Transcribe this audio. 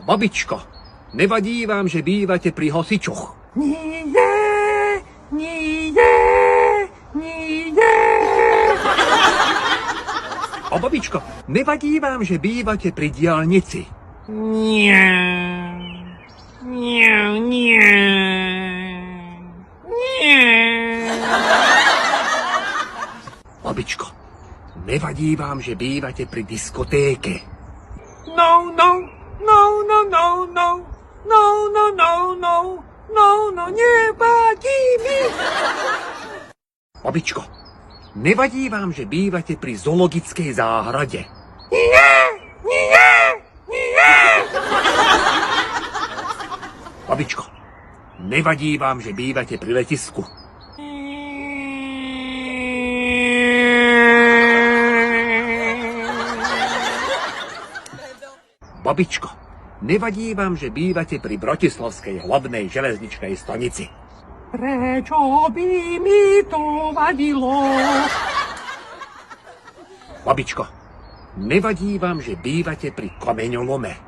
Babičko, nevadí vám, že bývate pri hosičoch? Nie. A babičko, nevadí vám, že bývate pri diaľnici? Nie. Babičko, nevadí vám, že bývate pri diskotéke? No, nevadí mi. Babičko, nevadí vám, že bývate pri zoologickej záhrade? Nie. Babičko, nevadí vám, že bývate pri letisku? Babičko, nevadí vám, že bývate pri bratislavskej hlavnej železničnej stanici? Prečo by mi to vadilo? Babičko, nevadí vám, že bývate pri kameňolome?